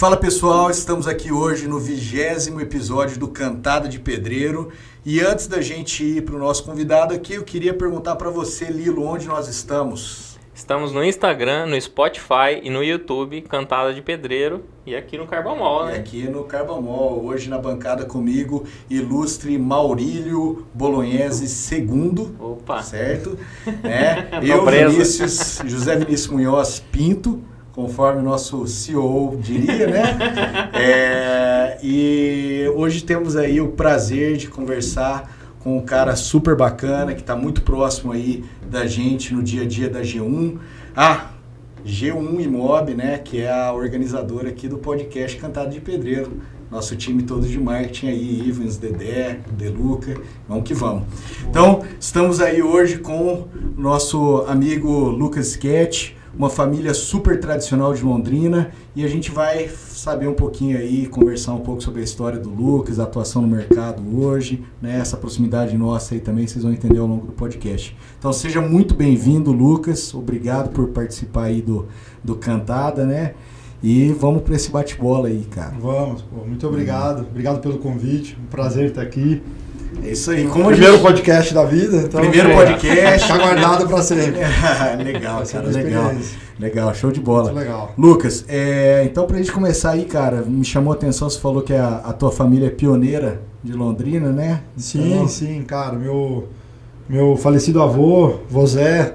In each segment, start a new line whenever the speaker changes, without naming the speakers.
Fala pessoal, estamos aqui hoje no 20º episódio do Cantada de Pedreiro e antes da gente ir para o nosso convidado aqui, eu queria perguntar para você, Lilo, onde nós estamos?
Estamos no Instagram, no Spotify e no YouTube, Cantada de Pedreiro e aqui no Carbamol, né?
E aqui no Carbamol, hoje na bancada comigo, ilustre Maurílio Bolognese II,
Opa!
Certo? Eu, Vinícius, José Vinícius Munhoz Pinto, conforme o nosso CEO diria, né? E hoje temos aí o prazer de conversar com um cara super bacana, que está muito próximo aí da gente no dia a dia da G1. G1 Imob, né? Que é a organizadora aqui do podcast Cantada de Pedreiro. Nosso time todo de marketing aí, Ivans, Dedé, Deluca, vamos que vamos. Então, estamos aí hoje com o nosso amigo Lucas Sketch, uma família super tradicional de Londrina, e a gente vai saber um pouquinho aí, conversar um pouco sobre a história do Lucas, a atuação no mercado hoje, né? Essa proximidade nossa aí também vocês vão entender ao longo do podcast. Então seja muito bem-vindo, Lucas, obrigado por participar aí do Cantada, né? E vamos para esse bate-bola aí, cara.
Vamos, pô, muito obrigado, obrigado pelo convite, um prazer estar aqui.
É isso aí.
Primeiro podcast da vida. Então,
primeiro podcast.
Ficar guardado para sempre.
Legal, cara, legal, show de bola.
Muito legal.
Lucas, então pra gente começar aí, cara, me chamou a atenção, você falou que a tua família é pioneira de Londrina, né?
Sim,
então...
sim, cara, meu falecido avô, Zé,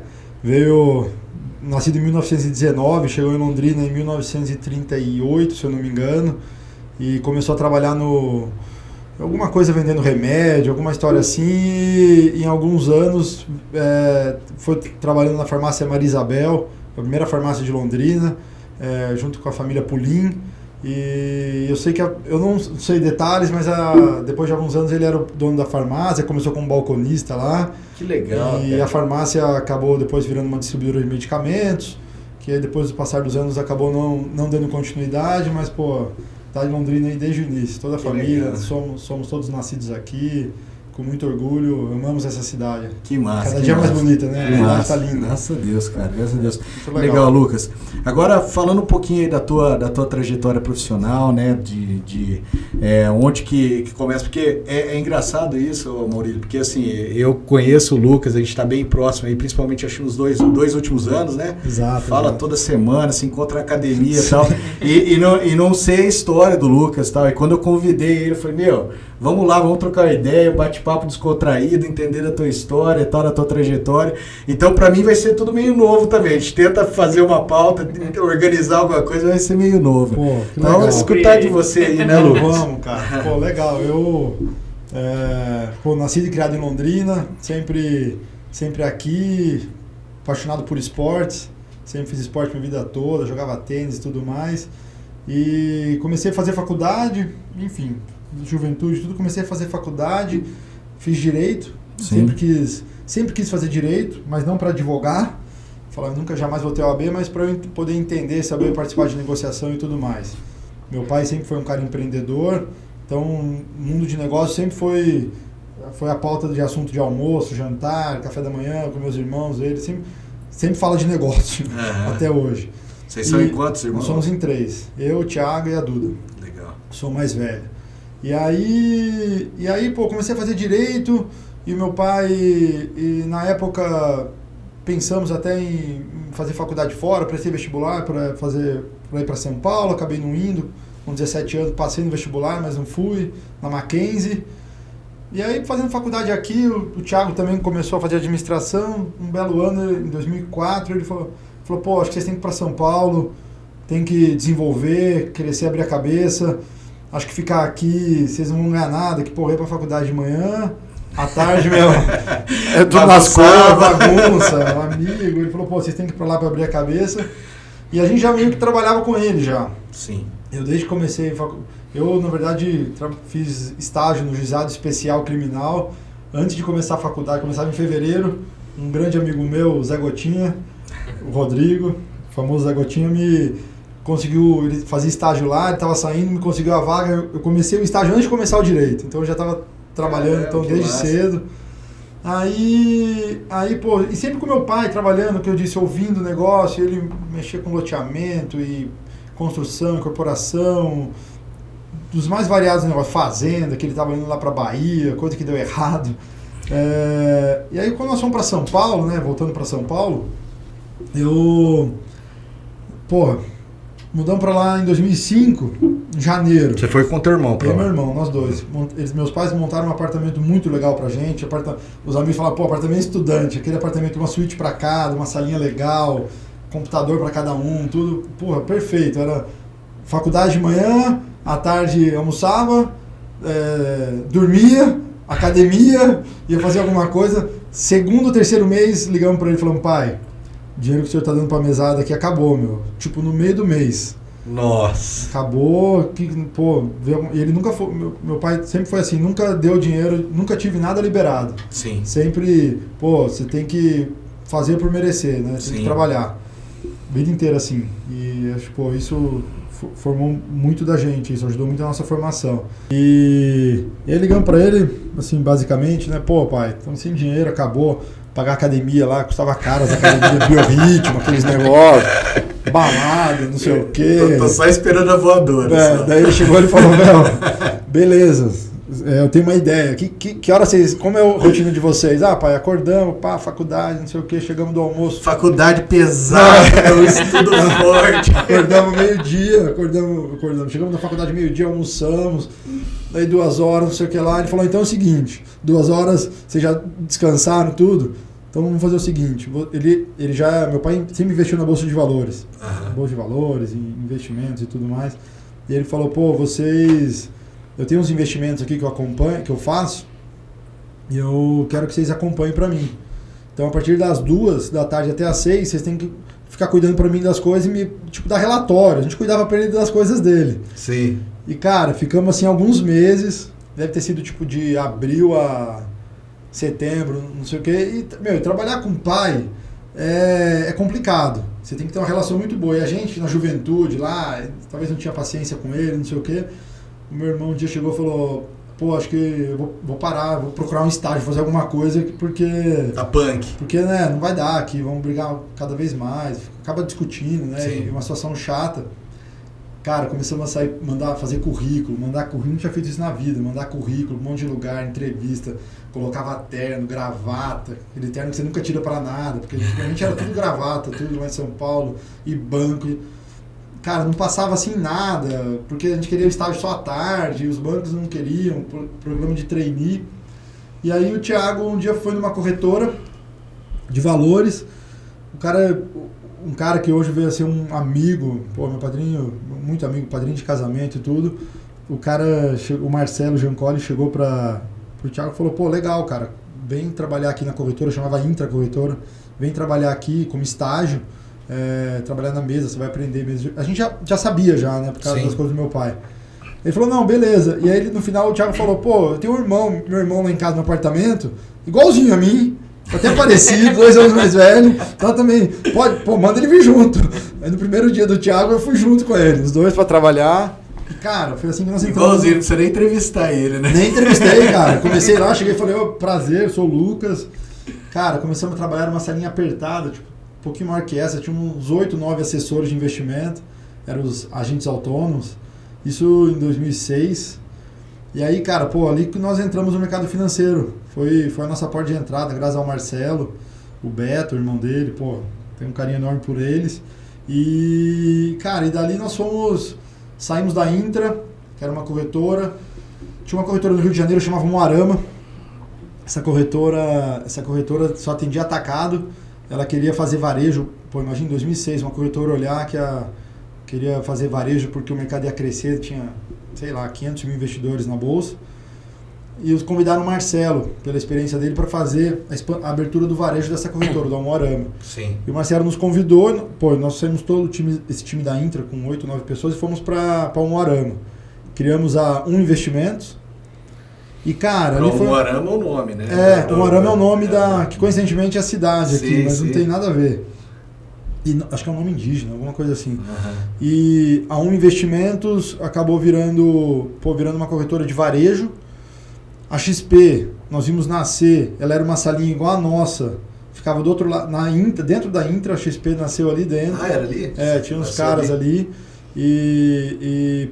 nascido em 1919, chegou em Londrina em 1938, se eu não me engano, e começou a trabalhar alguma coisa vendendo remédio, alguma história assim, e em alguns anos foi trabalhando na farmácia Maria Isabel, a primeira farmácia de Londrina, junto com a família Pulim, e eu sei que, eu não sei detalhes, mas depois de alguns anos ele era o dono da farmácia, começou como balconista lá.
Que legal.
E
cara.
A farmácia acabou depois virando uma distribuidora de medicamentos, que aí depois do passar dos anos acabou não dando continuidade, mas pô... Tá em Londrina aí desde o início, toda a família, somos todos nascidos aqui, com muito orgulho, amamos essa cidade.
Que massa.
Cada dia mais bonita, né? A cidade tá linda.
Graças a Deus, cara, graças a Deus. Legal, Lucas. Agora, falando um pouquinho aí da tua trajetória profissional, né, onde que começa, porque é engraçado isso, Maurílio, porque assim, eu conheço o Lucas, a gente tá bem próximo aí, principalmente acho nos dois últimos anos, né?
Exato.
Fala toda semana, se encontra na academia e tal, e não sei a história do Lucas e tal, e quando eu convidei ele, eu falei, vamos lá, vamos trocar uma ideia, bate-papo descontraído, entender a tua história e tal, da tua trajetória. Então, pra mim, vai ser tudo meio novo também. A gente tenta fazer uma pauta, organizar alguma coisa, vai ser meio novo.
Pô,
então,
legal.
Escutar de você aí, né, Lucas?
Vamos, cara. Pô, legal. Eu nascido e criado em Londrina, sempre aqui, apaixonado por esportes. Sempre fiz esporte minha vida toda, jogava tênis e tudo mais. E comecei a fazer faculdade, enfim... juventude, tudo, comecei a fazer faculdade, fiz direito, sempre quis fazer direito, mas não para advogar, falava, nunca jamais vou ter OAB, mas para eu poder entender, saber participar de negociação e tudo mais. Meu pai sempre foi um cara empreendedor, então o mundo de negócio sempre foi a pauta de assunto de almoço, jantar, café da manhã com meus irmãos, ele sempre fala de negócio, até hoje.
Vocês são em quantos irmãos?
Nós somos em 3, eu, o Thiago e a Duda.
Legal.
Sou mais velho. E aí, pô, comecei a fazer direito e meu pai, na época, pensamos até em fazer faculdade fora, prestei vestibular para ir para São Paulo, acabei não indo, com 17 anos passei no vestibular, mas não fui, na Mackenzie. E aí, fazendo faculdade aqui, o Thiago também começou a fazer administração, um belo ano, em 2004, ele falou, pô, acho que vocês têm que ir para São Paulo, tem que desenvolver, crescer, abrir a cabeça... Acho que ficar aqui, vocês não vão ganhar nada, que porra, ir pra faculdade de manhã, à tarde, é tudo nas cores, bagunça, um amigo. Ele falou, pô, vocês têm que ir pra lá pra abrir a cabeça. E a gente já meio que trabalhava com ele já.
Sim.
Eu desde que comecei, eu na verdade fiz estágio no Juizado Especial Criminal, antes de começar a faculdade, começava em fevereiro, um grande amigo meu, o Zé Gotinha, o Rodrigo, o famoso Zé Gotinha, ele fazia estágio lá, ele estava saindo, me conseguiu a vaga, eu comecei o estágio antes de começar o direito, então eu já estava trabalhando desde cedo. Aí, pô, e sempre com meu pai trabalhando, que eu disse, ouvindo o negócio, ele mexia com loteamento e construção, incorporação, dos mais variados negócios, fazenda, que ele estava indo lá para Bahia, coisa que deu errado. E aí quando nós fomos para São Paulo, né, voltando para São Paulo, mudamos para lá em 2005, em janeiro.
Você foi com teu irmão para lá?
Meu irmão, nós dois. Meus pais montaram um apartamento muito legal pra gente. Os amigos falaram, pô, apartamento estudante, aquele apartamento, uma suíte pra cada, uma salinha legal, computador pra cada um, tudo, porra, perfeito. Era faculdade de manhã, à tarde almoçava, dormia, academia, ia fazer alguma coisa. Segundo ou terceiro mês, ligamos pra ele e falamos, pai, o dinheiro que o senhor tá dando pra mesada aqui acabou, meu. Tipo, no meio do mês.
Nossa.
Acabou, ele nunca foi, meu pai sempre foi assim, nunca deu dinheiro, nunca tive nada liberado.
Sim.
Sempre, você tem que fazer por merecer, né? Tem que trabalhar. A vida inteira assim. E acho que, isso formou muito da gente, isso ajudou muito a nossa formação. E aí ligamos pra ele, assim, basicamente, né? Pô, pai, estamos sem dinheiro, acabou. Pagar academia lá, custava caro as academias, biorritmo, aqueles negócios, balada, não sei o quê.
Tô só esperando a voadora.
Daí ele chegou e falou, beleza, eu tenho uma ideia. Que hora vocês, como é a rotina de vocês? Ah, pai, acordamos, faculdade, não sei o quê, chegamos do almoço.
Faculdade pesada, estudo forte.
Acordamos meio-dia, chegamos na faculdade meio-dia, almoçamos. Daí 2 horas, não sei o que lá, ele falou, então é o seguinte, 2 horas, vocês já descansaram tudo? Então vamos fazer o seguinte, meu pai sempre investiu na Bolsa de Valores, Bolsa de Valores, investimentos e tudo mais, e ele falou, eu tenho uns investimentos aqui que eu acompanho, que eu faço, e eu quero que vocês acompanhem para mim. Então a partir das 2 da tarde até as 6, vocês têm que ficar cuidando para mim das coisas e me, dar relatório, a gente cuidava para ele das coisas dele.
Sim.
E, cara, ficamos assim alguns meses, deve ter sido de abril a setembro, não sei o quê. E, trabalhar com pai é complicado. Você tem que ter uma relação muito boa. E a gente, na juventude, lá, talvez não tinha paciência com ele, não sei o quê. O meu irmão um dia chegou e falou, acho que eu vou parar, vou procurar um estágio, fazer alguma coisa, porque...
Tá punk.
Porque, né, não vai dar aqui, vamos brigar cada vez mais, acaba discutindo, né,
Sim.
e uma situação chata. Cara, começamos a fazer currículo, não tinha feito isso na vida, mandar currículo, um monte de lugar, entrevista, colocava terno, gravata, aquele terno que você nunca tira pra nada, porque antigamente era tudo gravata, tudo lá em São Paulo, e banco. Cara, não passava assim nada, porque a gente queria o estágio só à tarde, os bancos não queriam, programa de trainee. E aí o Thiago um dia foi numa corretora de valores, um cara que hoje veio a ser um amigo, meu padrinho, muito amigo, padrinho de casamento e tudo. O Marcelo Giancoli chegou pro Thiago e falou, legal, cara, vem trabalhar aqui na corretora, chamava Intra Corretora, vem trabalhar aqui como estágio, trabalhar na mesa, você vai aprender mesmo. A gente já sabia já, né, por causa das coisas do meu pai. Ele falou, não, beleza. E aí no final o Thiago falou, eu tenho meu irmão lá em casa no apartamento, igualzinho a mim, até parecido, 2 anos mais velho, então também, manda ele vir junto. Aí no primeiro dia do Thiago eu fui junto com ele, os dois pra trabalhar. E, cara, foi assim que nós entramos.
Igualzinho, não precisa nem entrevistar ele, né?
Nem entrevistei, cara. Comecei lá, cheguei e falei, prazer, sou o Lucas. Cara, começamos a trabalhar numa salinha apertada, um pouquinho maior que essa, tinha uns 8, 9 assessores de investimento, eram os agentes autônomos, isso em 2006. E aí, cara, ali que nós entramos no mercado financeiro. Foi a nossa porta de entrada, graças ao Marcelo, o Beto, o irmão dele, tem um carinho enorme por eles. E, cara, e dali nós saímos da Intra, que era uma corretora. Tinha uma corretora no Rio de Janeiro, chamava Moarama. Essa corretora só atendia atacado. Ela queria fazer varejo, imagina em 2006, uma corretora olhar queria fazer varejo porque o mercado ia crescer, tinha, 500 mil investidores na bolsa. E os convidaram o Marcelo, pela experiência dele, para fazer a abertura do varejo dessa corretora, do Moarama.
Sim.
E o Marcelo nos convidou, nós saímos todo esse time da Intra, com 8, 9 pessoas, e fomos para o Moarama. Criamos a Investimentos. E, cara, ali foi...
O Moarama é o nome, né?
O Moarama é o nome que coincidentemente é a cidade aqui, mas não tem nada a ver. E acho que é um nome indígena, alguma coisa assim. Uhum. E a Investimentos acabou virando uma corretora de varejo. A XP, nós vimos nascer, ela era uma salinha igual a nossa, ficava do outro lado, dentro da Intra, a XP nasceu ali dentro.
Ah, era ali?
Tinha uns caras ali.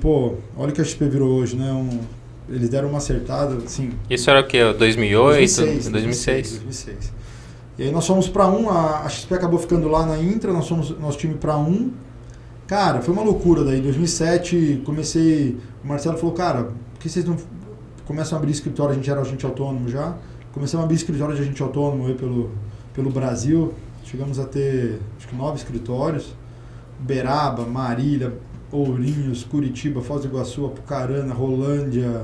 Pô, olha o que a XP virou hoje, né? Eles deram uma acertada, assim...
Isso era o quê? 2008?
2006. E aí nós fomos para a XP acabou ficando lá na Intra, nós fomos nosso time para Cara, foi uma loucura daí. Em 2007 comecei... O Marcelo falou, cara, por que vocês não começam a abrir escritório? A gente era agente autônomo já. Começamos a abrir escritório de agente autônomo aí pelo Brasil. Chegamos a ter, acho que 9 escritórios. Uberaba, Marília, Ourinhos, Curitiba, Foz do Iguaçu, Apucarana, Rolândia,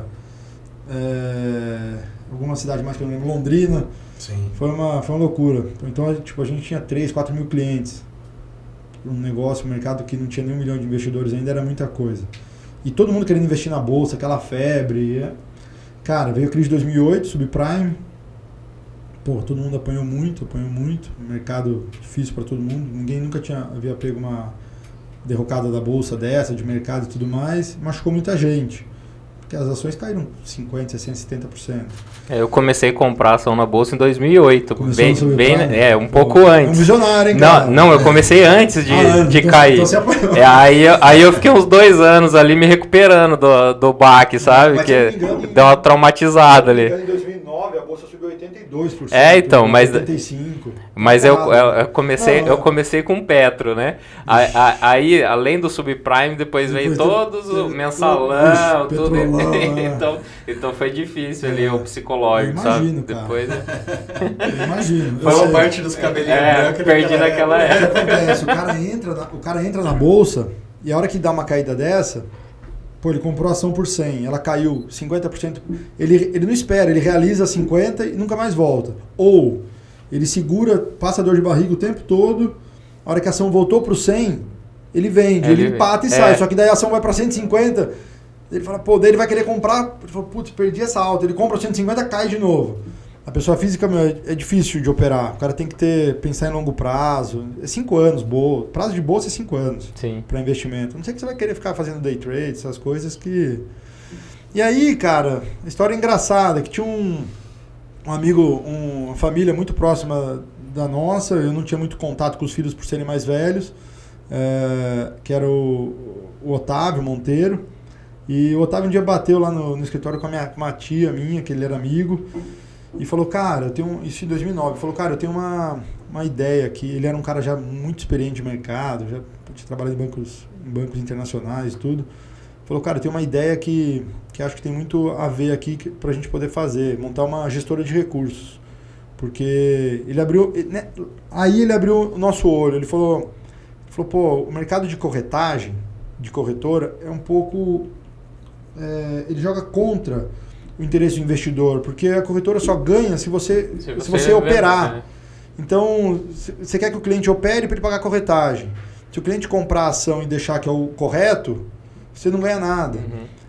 alguma cidade mais que eu não lembro, Londrina.
Sim.
Foi uma loucura. Então, a gente tinha 3, 4 mil clientes. Um negócio, um mercado que não tinha nem 1 milhão de investidores ainda, era muita coisa. E todo mundo querendo investir na bolsa, aquela febre. Cara, veio a crise de 2008, subprime. Pô, todo mundo apanhou muito. Mercado difícil para todo mundo. Ninguém nunca havia pego uma derrocada da bolsa dessa, de mercado e tudo mais. Machucou muita gente. Porque as ações caíram 50%, 60%, 70%.
Eu comecei a comprar ação na bolsa em 2008. Um pouco
É um
antes.
visionário, hein, cara?
Não, eu comecei antes de cair.
Então você apanhou.
Aí eu fiquei uns 2 anos ali me recuperando do baque, sabe?
Mas,
Que
se não me engano,
deu uma traumatizada ali.
Em 2009 a bolsa subiu 82%.
Então, mas
85%.
Mas eu comecei com Petro, né? Aí, além do subprime, depois veio todos o mensalão, tudo. Então foi difícil ali o psicológico,
imagino,
sabe?
cara.
Depois
Eu imagino.
Foi uma parte dos cabelinhos brancos.
Perdi naquela
O que
época.
acontece? O cara entra na bolsa e a hora que dá uma caída dessa, pô, ele comprou a ação por 100, ela caiu 50%, ele não espera, ele realiza 50% e nunca mais volta. Ou ele segura, passa dor de barriga o tempo todo, a hora que a ação voltou para o 100, ele vende, ele empata e sai, só que daí a ação vai para 150, ele fala, pô, daí ele vai querer comprar, ele fala, putz, perdi essa alta, ele compra 150, cai de novo. A pessoa física, é difícil de operar, o cara tem que pensar em longo prazo, 5 anos, prazo de bolsa é 5 anos para investimento. Não sei que você vai querer ficar fazendo day trade, essas coisas que... E aí, cara, história engraçada, que tinha um amigo, uma família muito próxima da nossa, eu não tinha muito contato com os filhos por serem mais velhos, que era o Otávio Monteiro, e o Otávio um dia bateu lá no escritório com uma tia minha, que ele era amigo, e falou, cara, isso em 2009, falou, cara, eu tenho uma ideia aqui, ele era um cara já muito experiente de mercado, já tinha trabalhado em bancos internacionais e tudo, falou, cara, eu tenho uma ideia que acho que tem muito a ver aqui pra gente poder fazer, montar uma gestora de recursos, porque ele abriu o nosso olho, ele falou, pô, o mercado de corretagem, de corretora, é um pouco, ele joga contra o interesse do investidor, porque a corretora só ganha se você operar. Então, você quer que o cliente opere para ele pagar a corretagem. Se o cliente comprar a ação e deixar que é o correto, você não ganha nada.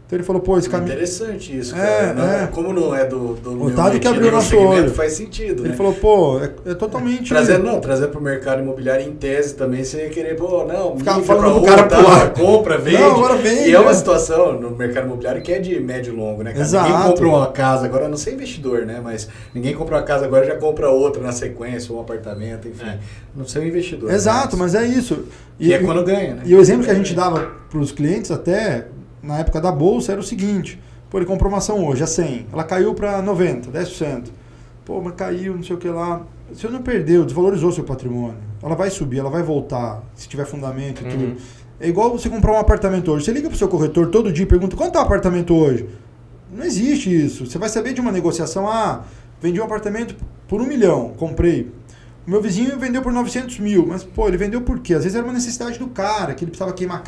Então ele falou, pô, esse caminho...
Interessante isso, cara. Como não é do
Otávio que abriu nosso olho.
Faz sentido, né?
Ele falou, pô, é totalmente...
Trazer pro mercado imobiliário em tese também, você ia querer, pô, não...
Ficar falando pro cara pular.
Compra, vende.
Não, agora vende.
E é uma situação no mercado imobiliário que é de médio e longo, né, cara?
Exato.
Ninguém compra uma casa agora, não sei investidor, né? Mas ninguém compra uma casa agora já compra outra na sequência, um apartamento, enfim. Não sei o investidor.
Exato, mas é isso.
E é quando ganha, né?
E o exemplo que a gente dava pros clientes até... Na época da bolsa era o seguinte, pô, ele comprou uma ação hoje a 100, ela caiu para 90, 10%. Pô, mas caiu, não sei o que lá. Você não perdeu, desvalorizou seu patrimônio. Ela vai subir, ela vai voltar, se tiver fundamento e tudo. É igual você comprar um apartamento hoje. Você liga pro seu corretor todo dia e pergunta, quanto tá o apartamento hoje? Não existe isso. Você vai saber de uma negociação, vendi um apartamento por 1 milhão, comprei. O meu vizinho vendeu por 900 mil, mas, pô, ele vendeu por quê? Às vezes era uma necessidade do cara, que ele precisava queimar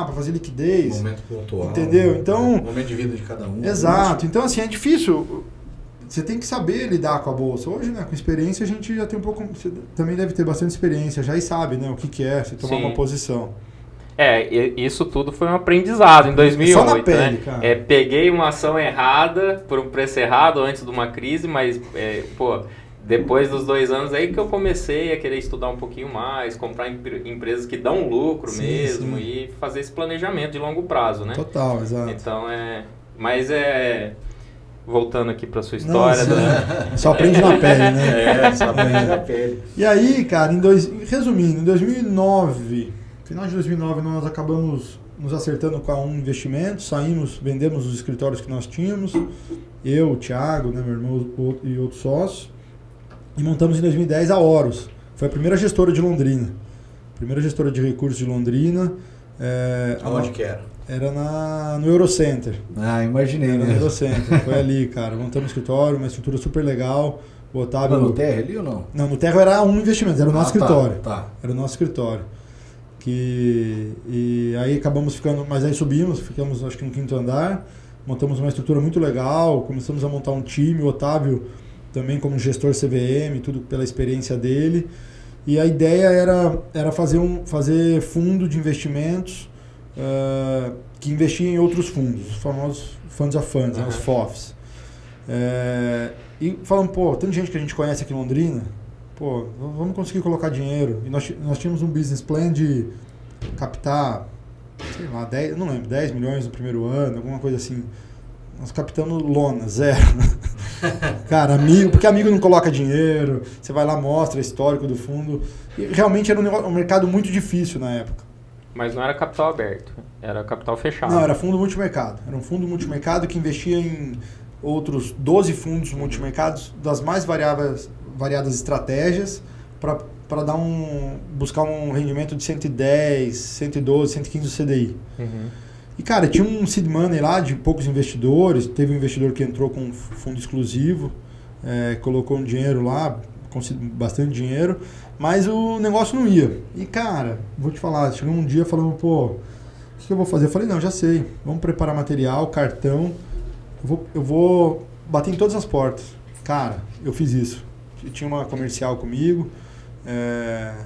para fazer liquidez.
Momento pontual.
Entendeu? Então...
Momento de vida de cada um.
Exato. Então, assim, é difícil. Você tem que saber lidar com a bolsa. Hoje, né, com experiência, a gente já tem um pouco... Você também deve ter bastante experiência, já e sabe, né, o que é você tomar uma posição.
Isso tudo foi um aprendizado em 2008,
só na pele,
né?
Cara.
Peguei uma ação errada, por um preço errado, antes de uma crise, mas, depois dos 2 anos aí que eu comecei a querer estudar um pouquinho mais, comprar empresas que dão lucro mesmo e fazer esse planejamento de longo prazo, né?
Total, exato.
Então, voltando aqui para sua história...
Só aprende na pele, né?
Só aprende na pele.
E aí, cara, resumindo, em 2009, final de 2009 nós acabamos nos acertando com a Um Investimento, saímos, vendemos os escritórios que nós tínhamos, eu, o Thiago, né, meu irmão e outros sócios, e montamos em 2010 a Horus. Foi a primeira gestora de Londrina, primeira gestora de recursos de Londrina.
Aonde que era?
Era no Eurocenter.
Ah, imaginei.
Era no Eurocenter, foi ali, cara. Montamos um escritório, uma estrutura super legal. O Otávio...
No Terra ali ou não?
Não, no Terra era Um Investimento, era o nosso escritório.
Tá.
Era o nosso escritório. E aí acabamos ficando, mas aí subimos, ficamos acho que no 5º andar, montamos uma estrutura muito legal, começamos a montar um time, o Otávio também como gestor CVM, tudo pela experiência dele. E a ideia era fazer fundo de investimentos que investia em outros fundos, os famosos Funds of Funds, né, os FOFs. E falamos, pô, tanta gente que a gente conhece aqui em Londrina, pô, vamos conseguir colocar dinheiro. E nós tínhamos um business plan de captar, sei lá, 10 milhões no primeiro ano, alguma coisa assim. Nós captamos lona, 0. Cara, porque amigo não coloca dinheiro, você vai lá, mostra histórico do fundo. E realmente era um mercado muito difícil na época.
Mas não era capital aberto, era capital fechado.
Não, era fundo multimercado. Era um fundo multimercado que investia em outros 12 fundos multimercados das mais variadas estratégias para buscar um rendimento de 110, 112, 115 do CDI. Uhum. E, cara, tinha um seed money lá de poucos investidores. Teve um investidor que entrou com um fundo exclusivo, colocou um dinheiro lá, bastante dinheiro, mas o negócio não ia. E, cara, vou te falar, chegou um dia falando, pô, o que eu vou fazer? Eu falei, não, já sei, vamos preparar material, cartão, eu vou bater em todas as portas. Cara, eu fiz isso. Eu tinha uma comercial comigo,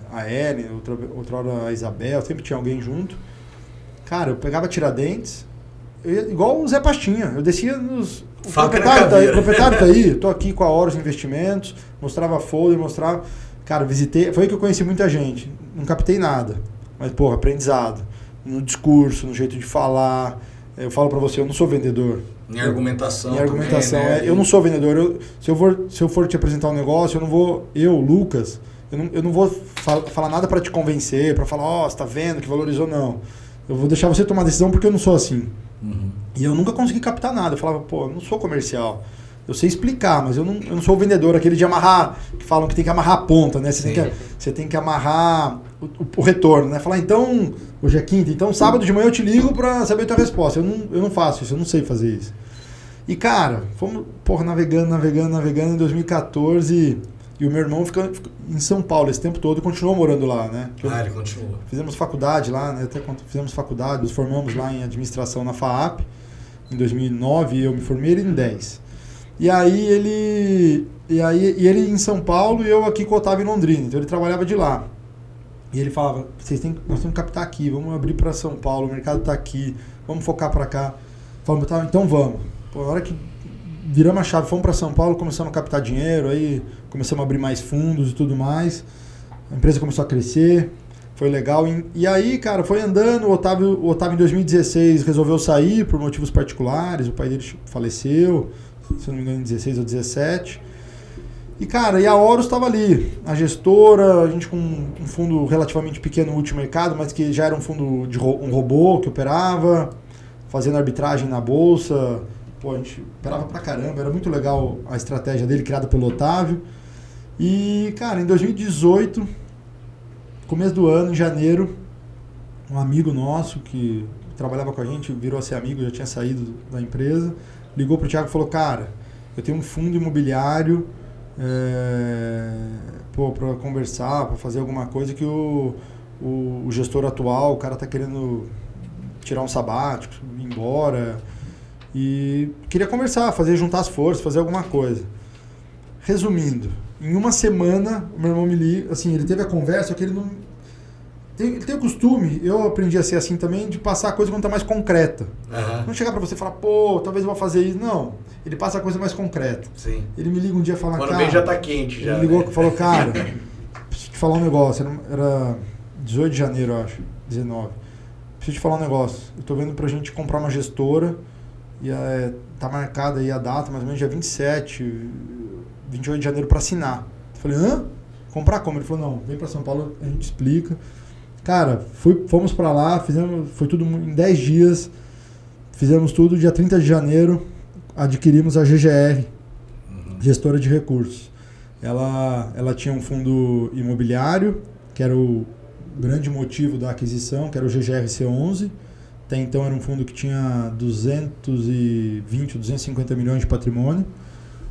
a Ellen, outra hora a Isabel, sempre tinha alguém junto. Cara, eu pegava Tiradentes, igual o Zé Pastinha, eu descia nos... O proprietário tá aí, tô aqui com a Horus Investimentos, mostrava folder, mostrava... Cara, visitei, foi aí que eu conheci muita gente, não captei nada, mas, porra, aprendizado, no discurso, no jeito de falar. Eu falo pra você, eu não sou vendedor.
Em argumentação.
Também, né? Eu não sou vendedor. Se eu for te apresentar um negócio, eu não vou... Lucas, eu não vou falar nada pra te convencer, pra falar, você tá vendo que valorizou, não. Eu vou deixar você tomar decisão porque eu não sou assim. Uhum. E eu nunca consegui captar nada. Eu falava, pô, eu não sou comercial. Eu sei explicar, mas eu não sou o vendedor, aquele de amarrar, que falam que tem que amarrar a ponta, né? Você tem que amarrar o retorno, né? Falar, então, hoje é quinta, então sábado de manhã eu te ligo pra saber a tua resposta. Eu não faço isso, eu não sei fazer isso. E, cara, fomos, porra, navegando em 2014... E o meu irmão ficou em São Paulo esse tempo todo e continuou morando lá, né?
Ele continuou.
Fizemos faculdade lá, né? Até fizemos faculdade, nos formamos lá em administração na FAAP em 2009 e eu me formei ele em 10. E aí ele em São Paulo e eu aqui com o Otávio em Londrina, então ele trabalhava de lá. E ele falava, nós temos que captar aqui, vamos abrir para São Paulo, o mercado está aqui, vamos focar para cá. Falamos, tá, então vamos. Pô, na hora que viramos a chave, fomos para São Paulo, começamos a captar dinheiro, aí começamos a abrir mais fundos e tudo mais. A empresa começou a crescer, foi legal. E aí, cara, foi andando. O Otávio em 2016 resolveu sair por motivos particulares, o pai dele faleceu, se não me engano, em 16 ou 17. E, cara, a Horus estava ali, a gestora, a gente com um fundo relativamente pequeno no multimercado, mas que já era um fundo de um robô que operava, fazendo arbitragem na bolsa. Pô, a gente operava pra caramba, era muito legal a estratégia dele, criada pelo Otávio. E, cara, em 2018, começo do ano, em janeiro, um amigo nosso que trabalhava com a gente, virou a ser amigo, já tinha saído da empresa, ligou pro Thiago e falou, cara, eu tenho um fundo imobiliário para conversar, para fazer alguma coisa que o gestor atual, o cara tá querendo tirar um sabático, ir embora... E queria conversar, juntar as forças, fazer alguma coisa. Resumindo, em uma semana, o meu irmão me liga, assim, ele teve a conversa que ele não... Ele tem o costume, eu aprendi a ser assim também, de passar a coisa quando tá mais concreta. Uhum. Não chegar pra você e falar, pô, talvez eu vou fazer isso. Não, ele passa a coisa mais concreta.
Sim.
Ele me liga um dia e fala,
quando vem já tá quente.
Ele ligou e falou, cara, preciso te falar um negócio. Era 18 de janeiro, eu acho, 19. Preciso te falar um negócio. Eu tô vendo pra gente comprar uma gestora. E tá marcada aí a data, mais ou menos dia 27, 28 de janeiro para assinar. Eu falei, hã? Comprar como? Ele falou, não, vem para São Paulo, a gente explica. Cara, fomos para lá, foi tudo em 10 dias, fizemos tudo, dia 30 de janeiro, adquirimos a GGR, gestora de recursos. Ela tinha um fundo imobiliário, que era o grande motivo da aquisição, que era o GGRC11. Até então era um fundo que tinha 220, 250 milhões de patrimônio.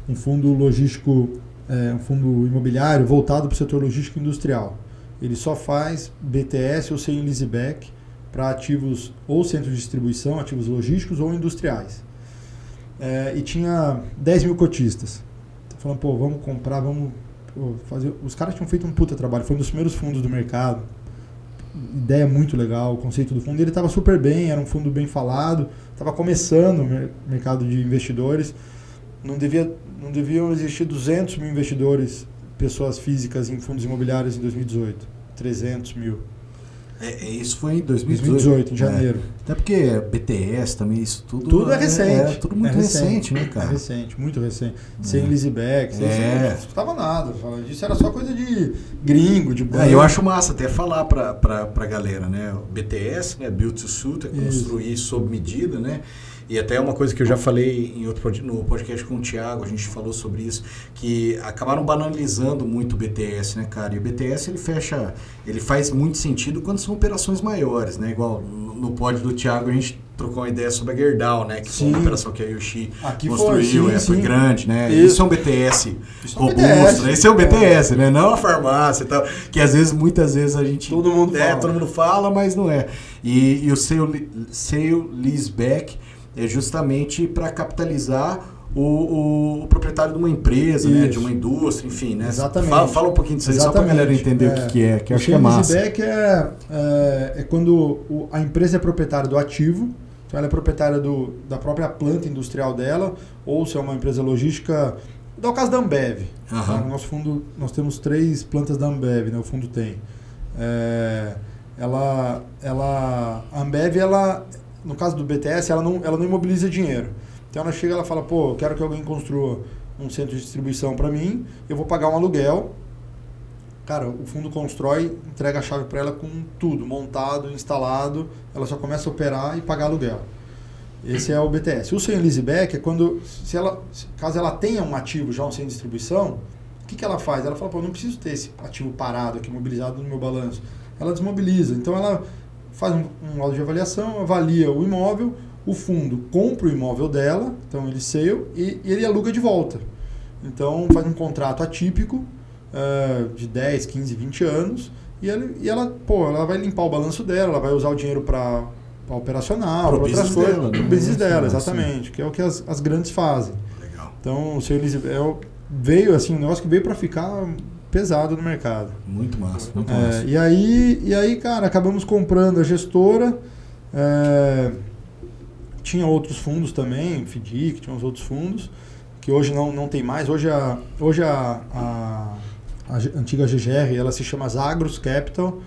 Um fundo logístico, um fundo imobiliário voltado para o setor logístico industrial. Ele só faz BTS ou sale leaseback para ativos ou centros de distribuição, ativos logísticos ou industriais. E tinha 10 mil cotistas. Falando, pô, vamos comprar, vamos fazer... Os caras tinham feito um puta trabalho, foi um dos primeiros fundos do mercado. Ideia muito legal, o conceito do fundo. Ele estava super bem, era um fundo bem falado, estava começando o mercado de investidores. Não deviam existir 200 mil investidores, pessoas físicas em fundos imobiliários em 2018. 300 mil.
Isso foi em 2018.
2018, em janeiro.
Até porque BTS também, isso tudo...
Tudo é recente.
Tudo muito recente, né, cara?
É recente, muito recente. Sem leaseback, não escutava nada. Isso era só coisa de gringo, de banco.
Eu acho massa até falar pra galera, né? O BTS, né? Build to Suit, é construir sob medida, né? E até uma coisa que eu já falei no podcast com o Thiago, a gente falou sobre isso, que acabaram banalizando muito o BTS, né, cara? E o BTS, ele faz muito sentido quando são operações maiores, né? Igual no pod do Thiago, a gente trocou uma ideia sobre a Gerdau, né? Que foi uma operação que a Yoshi construiu, foi grande, né? Isso é um BTS robusto, né? Esse é um BTS, né? Não a farmácia e tal, que muitas vezes a gente...
Todo mundo
fala, mas não é. E o sale leaseback é justamente para capitalizar o proprietário de uma empresa, né, de uma indústria, enfim, né?
Exatamente.
Fala um pouquinho disso aí, só para a galera entender o que é, que eu acho que é massa. O leaseback
é quando a empresa é proprietária do ativo, então ela é proprietária da própria planta industrial dela, ou se é uma empresa logística, dá o caso da Ambev. Tá? No nosso fundo, nós temos 3 plantas da Ambev, né? O fundo tem. A Ambev, no caso do BTS, ela não imobiliza dinheiro. Então ela chega e fala, pô, eu quero que alguém construa um centro de distribuição para mim, eu vou pagar um aluguel. Cara, o fundo constrói, entrega a chave para ela com tudo, montado, instalado, ela só começa a operar e pagar aluguel. Esse é o BTS. O sale leaseback é quando, caso ela tenha um ativo já, um centro de distribuição, o que ela faz? Ela fala, pô, não preciso ter esse ativo parado aqui, mobilizado no meu balanço. Ela desmobiliza. Então ela faz um laudo de avaliação, avalia o imóvel, o fundo compra o imóvel dela, então ele sale, e ele aluga de volta. Então faz um contrato atípico de 10, 15, 20 anos e ela vai limpar o balanço dela, ela vai usar o dinheiro para operacional, para outras coisas. Para o business dela, exatamente, sim. Que é o que as grandes fazem.
Legal.
Então o sale veio assim, um negócio que veio para ficar pesado no mercado.
Muito massa, muito massa.
E aí, cara, acabamos comprando a gestora. Tinha outros fundos também, FDIC, tinha uns outros fundos, que hoje não tem mais. Hoje a antiga GGR, ela se chama Zagros Capital.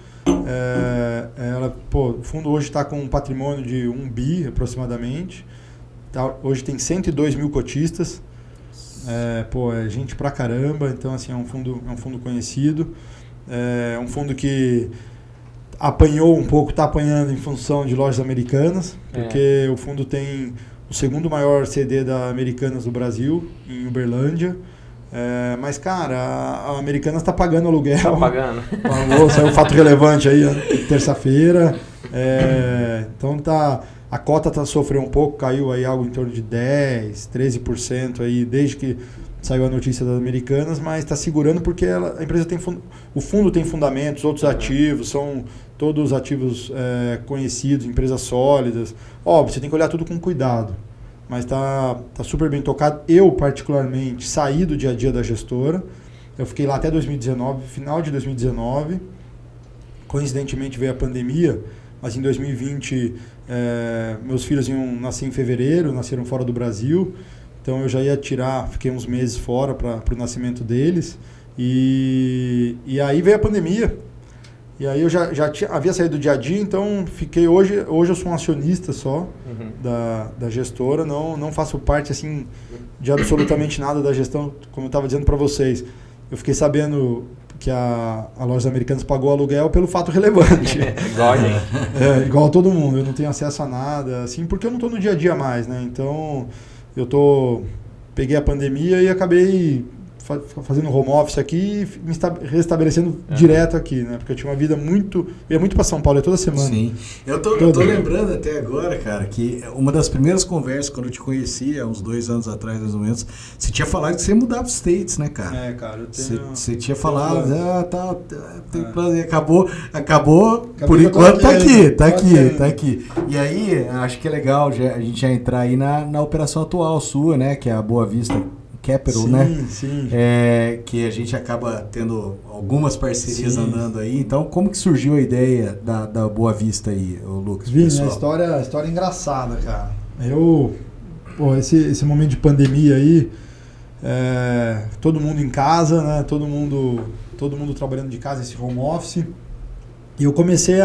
O fundo hoje está com um patrimônio de 1 bi aproximadamente. Hoje tem 102 mil cotistas. É gente pra caramba, então assim, é um fundo conhecido, é um fundo que apanhou um pouco, está apanhando em função de lojas americanas, porque o fundo tem o segundo maior CD da Americanas do Brasil, em Uberlândia, mas cara, a Americanas está pagando aluguel.
Está pagando.
Saiu um fato relevante aí, terça-feira, então a cota sofreu um pouco, caiu aí algo em torno de 10%, 13% aí, desde que saiu a notícia das Americanas, mas está segurando porque a empresa o fundo tem fundamentos, outros ativos, são todos ativos conhecidos, empresas sólidas. Óbvio, você tem que olhar tudo com cuidado, mas está super bem tocado. Eu, particularmente, saí do dia a dia da gestora, eu fiquei lá até 2019, final de 2019, coincidentemente veio a pandemia, mas em 2020 meus filhos iam nascer em fevereiro, nasceram fora do Brasil, então eu já ia fiquei uns meses fora para o nascimento deles, e aí veio a pandemia, e aí eu já havia saído do dia a dia, então fiquei hoje eu sou um acionista só da gestora, não faço parte assim de absolutamente nada da gestão, como eu estava dizendo para vocês. Eu fiquei sabendo que a Lojas Americanas pagou aluguel pelo fato relevante.
Igual a gente.
Igual a todo mundo. Eu não tenho acesso a nada, assim, porque eu não estou no dia a dia mais, né? Então, peguei a pandemia e acabei fazendo home office aqui e me restabelecendo direto aqui, né? Porque eu tinha uma vida eu ia muito para São Paulo, toda semana.
Sim. Eu tô lembrando até agora, cara, que uma das primeiras conversas, quando eu te conheci, há uns 2 anos atrás, mais ou menos, você tinha falado que você mudava os States, né, cara?
Cara, eu tenho...
Você tinha falado, tem plano, e acabou, por enquanto tá aqui. E aí, acho que é legal a gente já entrar aí na operação atual sua, né, que é a Boa Vista Capital, né?
Sim.
Que a gente acaba tendo algumas parcerias andando aí. Então, como que surgiu a ideia da Boa Vista aí, Lucas?
Vini, a história é engraçada, cara. Esse momento de pandemia aí, todo mundo em casa, né? Todo mundo trabalhando de casa, esse home office. E eu comecei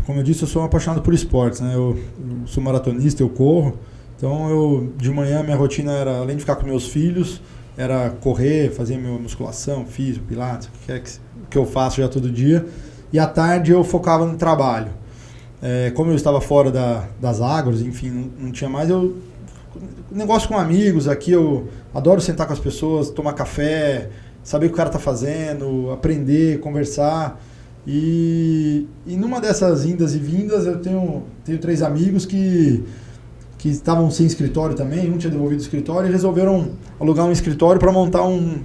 como eu disse, eu sou apaixonado por esportes, né? Eu sou maratonista, eu corro. Então, de manhã, minha rotina era, além de ficar com meus filhos, era correr, fazer minha musculação, físico, pilates, o que eu faço já todo dia. E à tarde eu focava no trabalho. Como eu estava fora das águas, enfim, não tinha mais, negócio com amigos aqui, eu adoro sentar com as pessoas, tomar café, saber o que o cara está fazendo, aprender, conversar. E numa dessas indas e vindas, eu tenho 3 amigos que estavam sem escritório também, um tinha devolvido o escritório e resolveram alugar um escritório para montar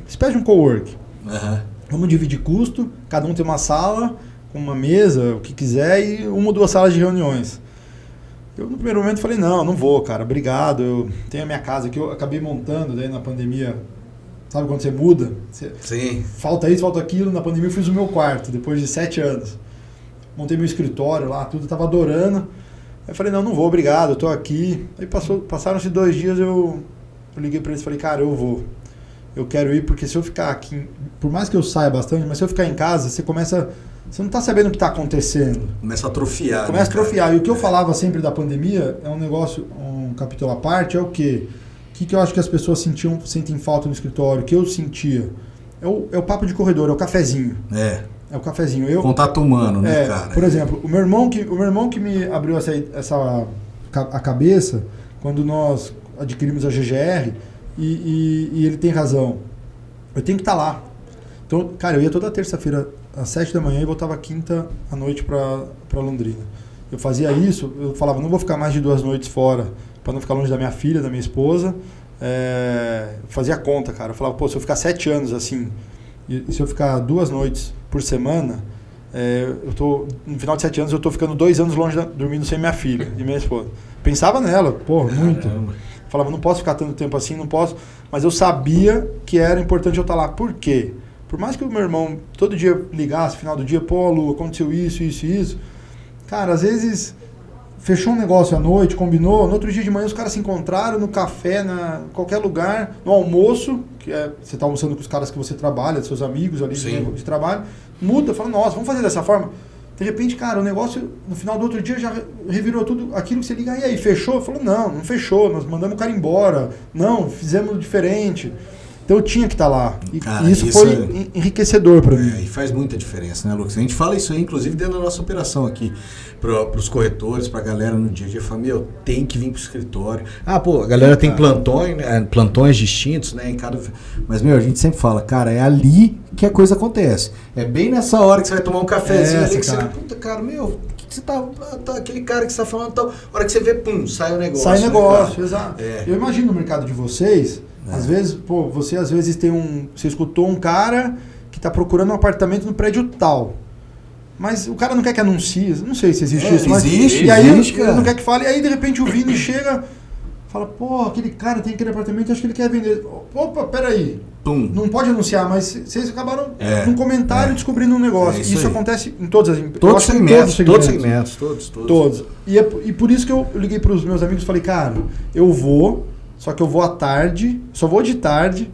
espécie de um cowork.
Uhum.
Vamos dividir custo, cada um tem uma sala, com uma mesa, o que quiser, e 1 ou 2 salas de reuniões. Eu no primeiro momento falei, não vou, cara, obrigado, eu tenho a minha casa que eu acabei montando daí na pandemia. Sabe quando você muda?
Sim.
Falta isso, falta aquilo. Na pandemia eu fiz o meu quarto, depois de 7 anos. Montei meu escritório lá, tudo, eu tava adorando. Aí eu falei, não vou, obrigado, eu tô aqui. Aí passaram-se 2 dias, eu liguei para eles e falei, cara, eu vou. Eu quero ir, porque se eu ficar aqui, por mais que eu saia bastante, mas se eu ficar em casa, você não tá sabendo o que tá acontecendo.
Começa a atrofiar.
Começa a atrofiar. E o que eu falava sempre da pandemia é um negócio, um capítulo à parte, é o quê? O que eu acho que as pessoas sentem falta no escritório, o que eu sentia? É o papo de corredor, é o cafezinho. É o cafezinho.
Contato humano, né, cara?
Por exemplo, o meu irmão que me abriu a cabeça quando nós adquirimos a GGR, e ele tem razão. Eu tenho que estar lá. Então, cara, eu ia toda terça-feira às 7 da manhã e voltava quinta à noite para Londrina. Eu fazia isso, eu falava, não vou ficar mais de 2 noites fora, para não ficar longe da minha filha, da minha esposa. Fazia conta, cara. Eu falava, se eu ficar 7 anos assim, e se eu ficar 2 noites por semana, no final de 7 anos eu tô ficando 2 anos longe, dormindo sem minha filha e minha esposa. Pensava nela, muito. Falava, não posso ficar tanto tempo assim, não posso. Mas eu sabia que era importante eu estar lá. Por quê? Por mais que o meu irmão todo dia ligasse, no final do dia, Lu, aconteceu isso. Cara, às vezes fechou um negócio à noite, combinou, no outro dia de manhã os caras se encontraram no café, em qualquer lugar, no almoço, você está almoçando com os caras que você trabalha, seus amigos ali de trabalho, muda, fala, nossa, vamos fazer dessa forma. De repente, cara, o negócio, no final do outro dia, já revirou tudo aquilo que você liga, e aí, fechou? Falou, não fechou, nós mandamos o cara embora, não, fizemos diferente. Então eu tinha que estar lá. E isso foi enriquecedor para mim.
E faz muita diferença, né, Lucas? A gente fala isso aí, inclusive, dentro da nossa operação aqui, para os corretores, para a galera no dia a dia. Fala, tem que vir para o escritório. A galera tem plantões distintos, né? Mas, a gente sempre fala, cara, é ali que a coisa acontece. É bem nessa hora que você vai tomar um cafezinho ali, que você, puta, cara, você tá aquele cara que você tá falando, tal, hora que você vê, sai o negócio.
Sai o negócio, né, exato. Eu imagino no mercado de vocês, às vezes, você às vezes você escutou um cara que está procurando um apartamento no prédio tal. Mas o cara não quer que anuncie, não sei se existe isso, mas
existe,
e aí
existe,
ele não quer que fale, e aí de repente o Vini chega, fala, aquele cara tem aquele apartamento, acho que ele quer vender. Opa, peraí. Não pode anunciar, mas vocês acabaram num comentário descobrindo um negócio. Isso acontece em todas as empresas.
Todos os segmentos.
Todos. E por isso que eu liguei para os meus amigos e falei, cara, eu vou, só que eu vou à tarde, só vou de tarde.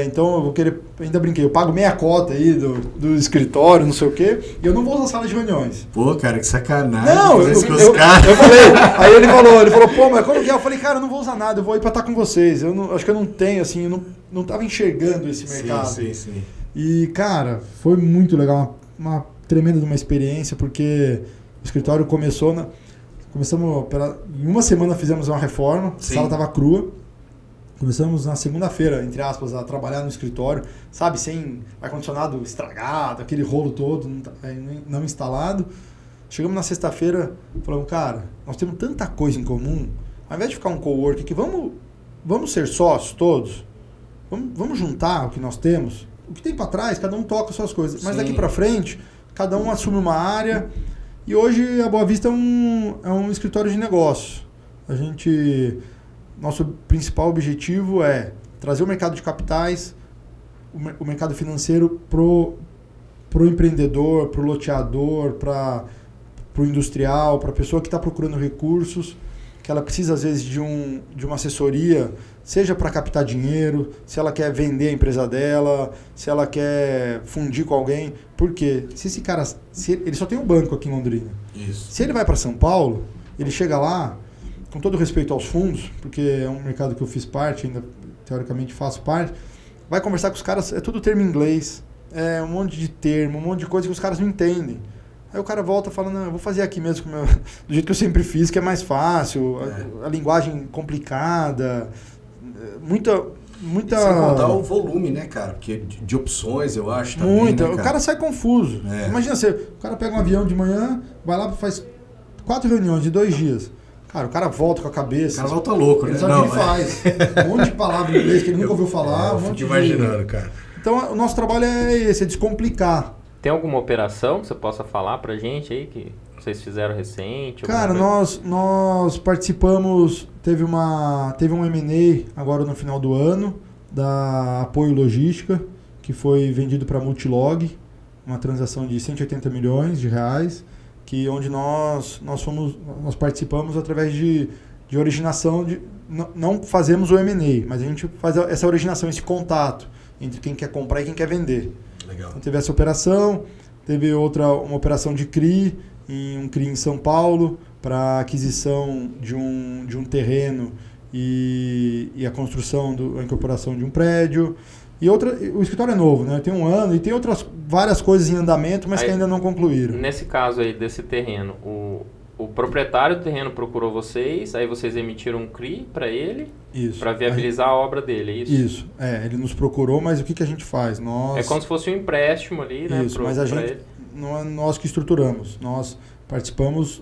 Então eu vou querer, ainda brinquei, eu pago meia cota aí do escritório, não sei o quê, e eu não vou usar sala de reuniões.
Cara, que sacanagem.
Não, eu falei, aí ele falou, mas como que é? Eu falei, cara, eu não vou usar nada, eu vou ir pra estar com vocês. Acho que eu não tenho, assim, eu não tava enxergando esse mercado.
Sim.
E, cara, foi muito legal, uma tremenda de uma experiência, porque o escritório começou, em uma semana fizemos uma reforma, a sala estava crua. Começamos na segunda-feira, entre aspas, a trabalhar no escritório, sabe, sem ar-condicionado estragado, aquele rolo todo não instalado. Chegamos na sexta-feira, falamos, cara, nós temos tanta coisa em comum, ao invés de ficar um coworking aqui, vamos ser sócios todos, vamos juntar o que nós temos. O que tem para trás, cada um toca suas coisas, mas daqui para frente, cada um assume uma área. E hoje a Boa Vista é um escritório de negócio. Nosso principal objetivo é trazer o mercado de capitais, o mercado financeiro pro empreendedor, pro loteador, pro industrial, para a pessoa que está procurando recursos, que ela precisa às vezes de uma assessoria, seja para captar dinheiro, se ela quer vender a empresa dela, se ela quer fundir com alguém. Porque se esse cara, ele só tem um banco aqui em Londrina.
Isso.
Se ele vai para São Paulo, ele chega lá, com todo respeito aos fundos, porque é um mercado que eu fiz parte, ainda teoricamente faço parte, vai conversar com os caras, é tudo termo em inglês, é um monte de termo, um monte de coisa que os caras não entendem. Aí o cara volta e fala, não, eu vou fazer aqui mesmo do jeito que eu sempre fiz, que é mais fácil, a linguagem complicada, muita...
E sem contar o volume, né, cara? Porque de opções, eu acho, também,
muita.
né,
O cara sai confuso.
É.
Imagina, o cara pega um avião de manhã, vai lá e faz 4 reuniões de 2 dias. Cara, o cara volta com a cabeça.
O cara volta louco, né?
Ele sabe o que ele faz. Um monte de palavra em inglês que ele nunca ouviu falar.
Eu fico imaginando, cara.
Então, o nosso trabalho é esse, é descomplicar.
Tem alguma operação que você possa falar pra gente aí, que vocês fizeram recente?
Cara, nós participamos, teve um M&A agora no final do ano, da Apoio Logística, que foi vendido para Multilog, uma transação de 180 milhões de reais, onde nós participamos através de originação, não fazemos o M&A, mas a gente faz essa originação, esse contato entre quem quer comprar e quem quer vender.
Legal.
Então teve essa operação, teve uma operação de CRI, um CRI em São Paulo, para aquisição de um terreno e a construção, a incorporação de um prédio. O escritório é novo, né? Tem 1 ano e tem várias coisas em andamento, mas aí, que ainda não concluíram.
Nesse caso aí, desse terreno, o proprietário do terreno procurou vocês, aí vocês emitiram um CRI para ele, para viabilizar a obra dele, é isso?
Isso, ele nos procurou, mas o que a gente faz?
É como se fosse um empréstimo ali, né?
Isso, mas não é nós que estruturamos, nós participamos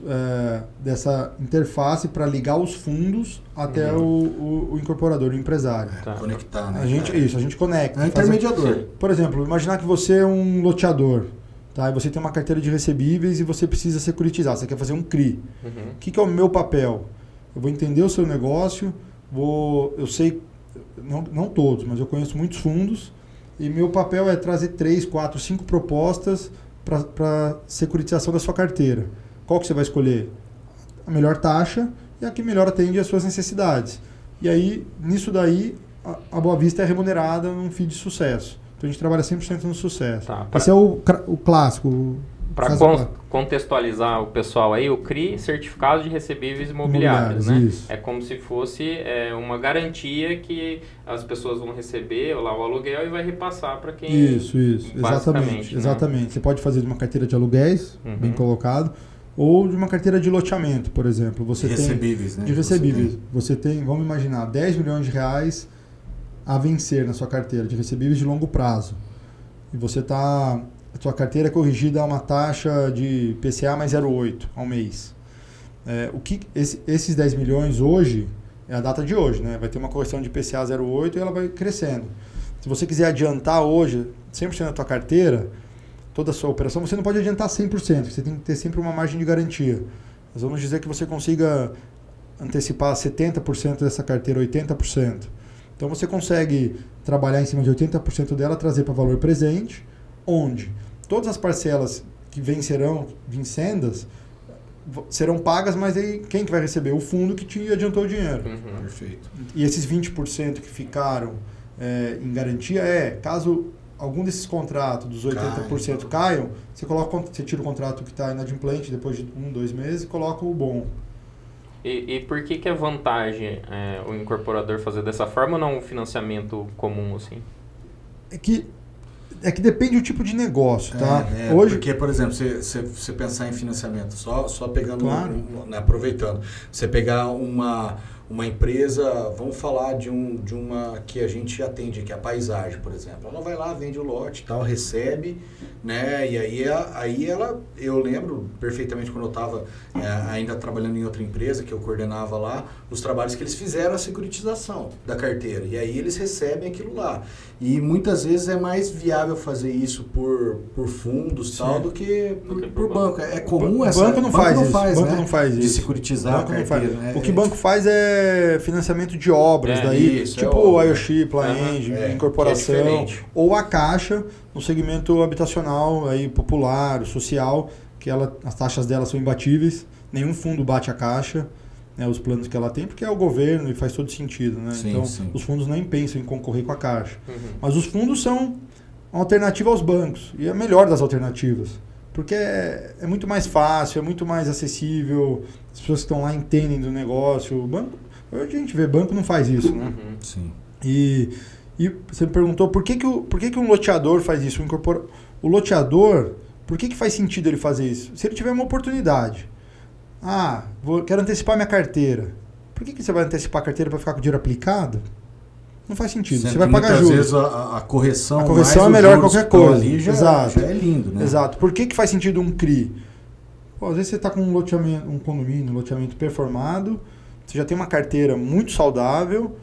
dessa interface para ligar os fundos até o incorporador, o empresário.
Tá. Conectar, né?
A gente conecta.
É um intermediador.
Por exemplo, imaginar que você é um loteador, tá? E você tem uma carteira de recebíveis e você precisa securitizar, você quer fazer um CRI. O que é o meu papel? Eu vou entender o seu negócio, eu sei, não todos, mas eu conheço muitos fundos, e meu papel é trazer 3, 4, 5 propostas para securitização da sua carteira. Qual que você vai escolher? A melhor taxa e a que melhor atende às suas necessidades. E aí, nisso daí, a Boa Vista é remunerada num FII de sucesso. Então a gente trabalha 100% no sucesso.
Tá,
esse é o clássico.
Para contextualizar o pessoal aí, o CRI, Certificado de Recebíveis Imobiliários, né?
Isso.
É como se fosse uma garantia que as pessoas vão receber lá o aluguel e vai repassar para quem...
Isso. Exatamente.
Né?
Exatamente. Você pode fazer de uma carteira de aluguéis, bem colocado, ou de uma carteira de loteamento, por exemplo. Você
de recebíveis, né?
De recebíveis. Você tem, vamos imaginar, 10 milhões de reais a vencer na sua carteira de recebíveis de longo prazo. E você está... A sua carteira é corrigida a uma taxa de PCA mais 0,8 ao mês. Esses 10 milhões hoje, é a data de hoje, né? Vai ter uma correção de PCA 0,8 e ela vai crescendo. Se você quiser adiantar hoje 100% da tua carteira, toda a sua operação, você não pode adiantar 100%, você tem que ter sempre uma margem de garantia. Nós vamos dizer que você consiga antecipar 70% dessa carteira, 80%. Então você consegue trabalhar em cima de 80% dela, trazer para valor presente, onde todas as parcelas que vencendas serão pagas, mas aí quem que vai receber? O fundo que te adiantou o dinheiro.
Perfeito.
E esses 20% que ficaram em garantia caso algum desses contratos dos 80% caiam, você tira o contrato que está inadimplente depois de 1, 2 meses e coloca o bom.
E por que é vantagem o incorporador fazer dessa forma ou não um financiamento comum assim?
É que É que depende do tipo de negócio, tá? Hoje...
Porque, por exemplo, você pensar em financiamento, só pegando,
claro.
Aproveitando, você pegar uma empresa, vamos falar de uma que a gente atende, que é a Paisagem, por exemplo. Ela vai lá, vende o lote, tal, recebe, né? E aí ela, eu lembro perfeitamente quando eu estava ainda trabalhando em outra empresa que eu coordenava lá, os trabalhos que eles fizeram a securitização da carteira. E aí eles recebem aquilo lá. E muitas vezes é mais viável fazer isso por fundos, tal, do que por banco. É comum essa...
Banco não faz isso. Banco
né?
não faz isso.
De securitizar a carteira, né?
O que banco faz é financiamento de obras, daí,
isso,
tipo o IOC, Plaenge, incorporação, ou a Caixa, no segmento habitacional, aí, popular, social, que as taxas dela são imbatíveis, nenhum fundo bate a Caixa, né, os planos que ela tem, porque é o governo e faz todo sentido. Né?
Sim,
então, os fundos nem pensam em concorrer com a Caixa. Mas os fundos são uma alternativa aos bancos, e é a melhor das alternativas. Porque é muito mais fácil, é muito mais acessível, as pessoas que estão lá entendem do negócio. O banco, hoje a gente vê, banco não faz isso, né?
Sim.
E você me perguntou por que um loteador faz isso? O loteador, por que faz sentido ele fazer isso? Se ele tiver uma oportunidade. Quero antecipar minha carteira. Por que você vai antecipar a carteira para ficar com o dinheiro aplicado? Não faz sentido. Você vai pagar juros.
Às vezes a correção
é melhor que qualquer coisa.
Ali já é lindo, né?
Exato. Por que faz sentido um CRI? Às vezes você está com um condomínio, um loteamento performado, você já tem uma carteira muito saudável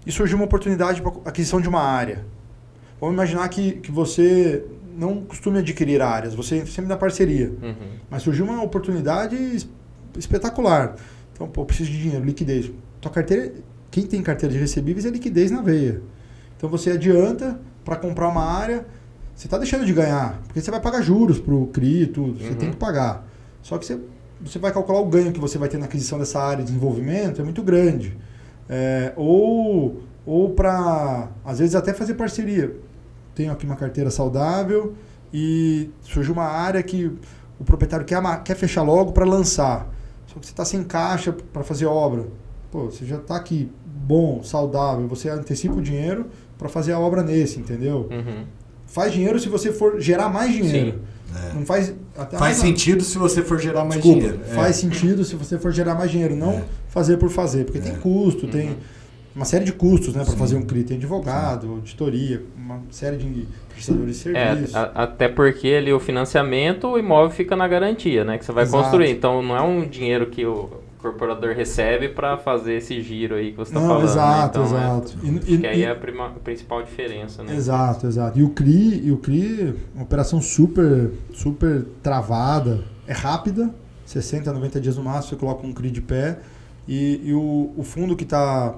e surgiu uma oportunidade para aquisição de uma área. Vamos imaginar que você não costume adquirir áreas, você sempre dá parceria. Mas surgiu uma oportunidade espetacular. Então, preciso de dinheiro, liquidez. Tua carteira... Quem tem carteira de recebíveis é liquidez na veia. Então você adianta para comprar uma área, você está deixando de ganhar, porque você vai pagar juros para o CRI e tudo, você tem que pagar. Só que você vai calcular o ganho que você vai ter na aquisição dessa área de desenvolvimento, é muito grande. Ou para, às vezes, até fazer parceria. Tenho aqui uma carteira saudável e surgiu uma área que o proprietário quer fechar logo para lançar. Só que você está sem caixa para fazer obra. Você já está aqui bom, saudável, você antecipa o dinheiro para fazer a obra nesse, entendeu? Faz dinheiro se você for gerar mais dinheiro. Não faz
sentido se você for gerar mais dinheiro.
Faz sentido se você for gerar mais dinheiro, não fazer por fazer, porque tem custo, tem uma série de custos, né, para fazer um CRI. Tem advogado, auditoria, uma série de prestadores de serviço.
Até porque ali o financiamento, o imóvel fica na garantia, né, que você vai construir. Então não é um dinheiro que o incorporador recebe para fazer esse giro aí que você está falando.
Exato,
né? Então,
exato.
Acho que aí é a principal diferença, né?
Exato. E o CRI, uma operação super, super travada, é rápida, 60, 90 dias no máximo, você coloca um CRI de pé, e o fundo que está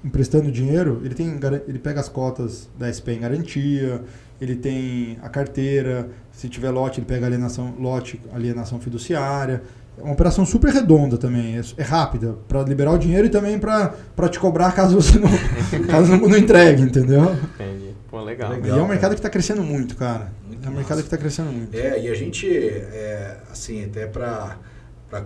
emprestando dinheiro, ele pega as cotas da SP em garantia, ele tem a carteira, se tiver lote, ele pega alienação fiduciária. É uma operação super redonda também, é rápida, para liberar o dinheiro e também para te cobrar caso você não entregue, entendeu?
Entendi. Pô, legal.
E é um mercado que está crescendo muito, cara. É um mercado que está crescendo muito.
E a gente, assim, até para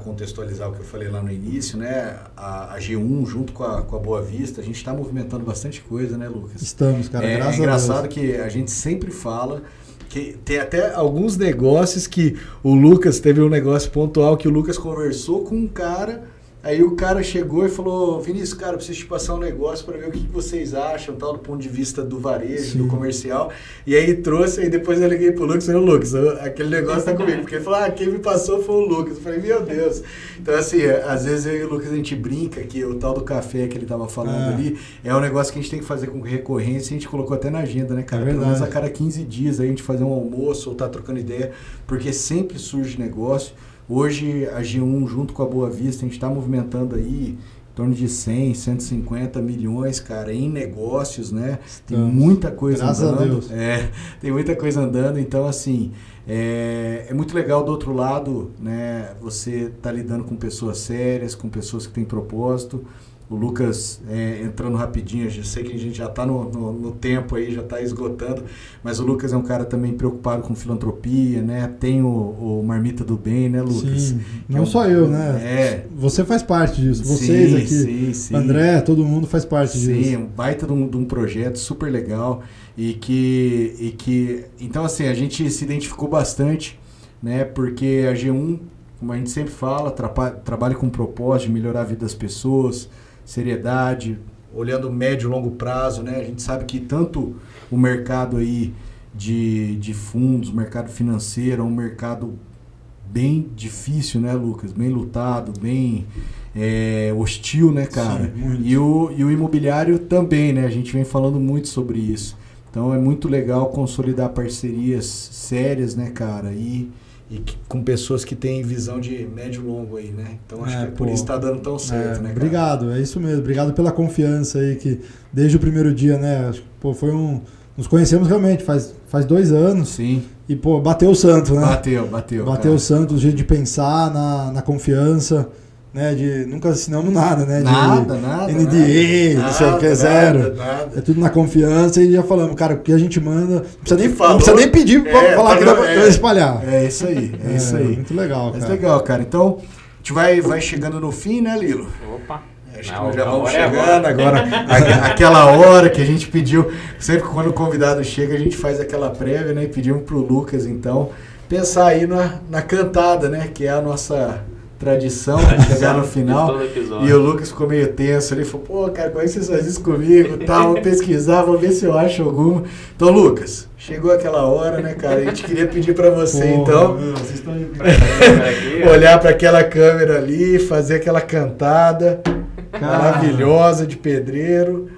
contextualizar o que eu falei lá no início, né? A G1 junto com a Boa Vista, a gente está movimentando bastante coisa, né, Lucas?
Estamos, cara, graças a Deus.
É engraçado que a gente sempre fala que tem até alguns negócios que o Lucas, teve um negócio pontual que o Lucas conversou com um cara, aí o cara chegou e falou: Vinícius, cara, preciso te passar um negócio para ver o que vocês acham, tal, do ponto de vista do varejo, do comercial. E aí trouxe, aí depois eu liguei pro Lucas e falei: Lucas, aquele negócio tá comigo. Porque ele falou: quem me passou foi o Lucas. Eu falei: meu Deus. Então, assim, às vezes eu e o Lucas a gente brinca que o tal do café que ele tava falando ali é um negócio que a gente tem que fazer com recorrência, e a gente colocou até na agenda, né, cara? Pelo menos a cada 15 dias aí a gente fazer um almoço ou tá trocando ideia, porque sempre surge negócio. Hoje a G1 junto com a Boa Vista, a gente está movimentando aí em torno de 100, 150 milhões, cara, em negócios, né? Tem muita coisa andando. Graças a Deus. Tem muita coisa andando, então assim, é muito legal do outro lado, né? Você tá lidando com pessoas sérias, com pessoas que têm propósito. O Lucas, entrando rapidinho, eu sei que a gente já está no tempo aí, já está esgotando, mas o Lucas é um cara também preocupado com filantropia, né? Tem o Marmita do Bem, né, Lucas?
Sim, não só eu, né? Você faz parte disso, vocês aqui, sim. André, todo mundo faz parte disso.
Sim, um baita de um projeto super legal. E que então assim, a gente se identificou bastante, né? Porque a G1, como a gente sempre fala, trabalha com o propósito de melhorar a vida das pessoas, seriedade, olhando médio e longo prazo, né? A gente sabe que tanto o mercado aí de fundos, o mercado financeiro, é um mercado bem difícil, né, Lucas? Bem lutado, bem hostil, né, cara? Sim, e o imobiliário também, né? A gente vem falando muito sobre isso. Então é muito legal consolidar parcerias sérias, né, cara? E com pessoas que têm visão de médio e longo aí, né? Então acho que por isso está dando tão certo, né, cara?
Obrigado, é isso mesmo. Obrigado pela confiança aí, que desde o primeiro dia, né? Acho que, foi nos conhecemos realmente, faz 2 anos.
Sim.
E, bateu o santo, né?
Bateu
o santo, o jeito de pensar, na confiança, né? Nunca assinamos nada, né?
Nada.
NDA, não sei o que, zero. Nada. É tudo na confiança e já falamos, cara, o que a gente manda, não precisa nem pedir pra falar que dá pra espalhar.
É isso aí, isso aí.
Muito legal, cara.
É legal, cara. Então, a gente vai chegando no fim, né, Lilo?
Opa!
Acho que já vamos chegando agora. Aquela hora que a gente pediu, sempre quando o convidado chega, a gente faz aquela prévia, né? E pedimos pro Lucas, então, pensar aí na cantada, né? Que é a nossa tradição, chegar no final. E o Lucas ficou meio tenso, ele falou, pô, cara, como é que vocês fazem isso comigo? Tá, vou pesquisar, vou ver se eu acho alguma. Então, Lucas, chegou aquela hora, né, cara? A gente queria pedir pra você, então,
vocês estão
olhar para aquela câmera ali, fazer aquela cantada maravilhosa de pedreiro.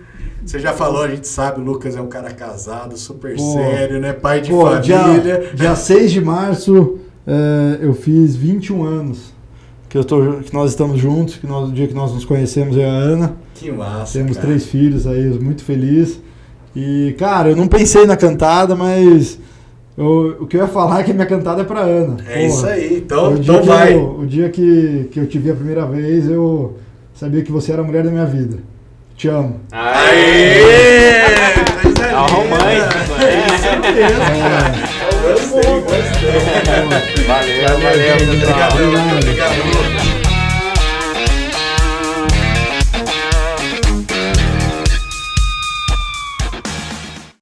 Você já falou, a gente sabe, o Lucas é um cara casado, super sério, né? Pai de família.
Dia 6 de março, eu fiz 21 anos que nós estamos juntos, no dia que nós nos conhecemos, eu e a Ana.
Que massa,
Temos
cara.
3 filhos aí, muito feliz. E, cara, eu não pensei na cantada, mas o que eu ia falar é que a minha cantada é pra Ana.
É isso aí, então
então
vai.
O dia que eu te vi a primeira vez, eu sabia que você era a mulher da minha vida. Te amo.
Aê!
É o romântico,
Gostei.
Valeu, pessoal.
Obrigado.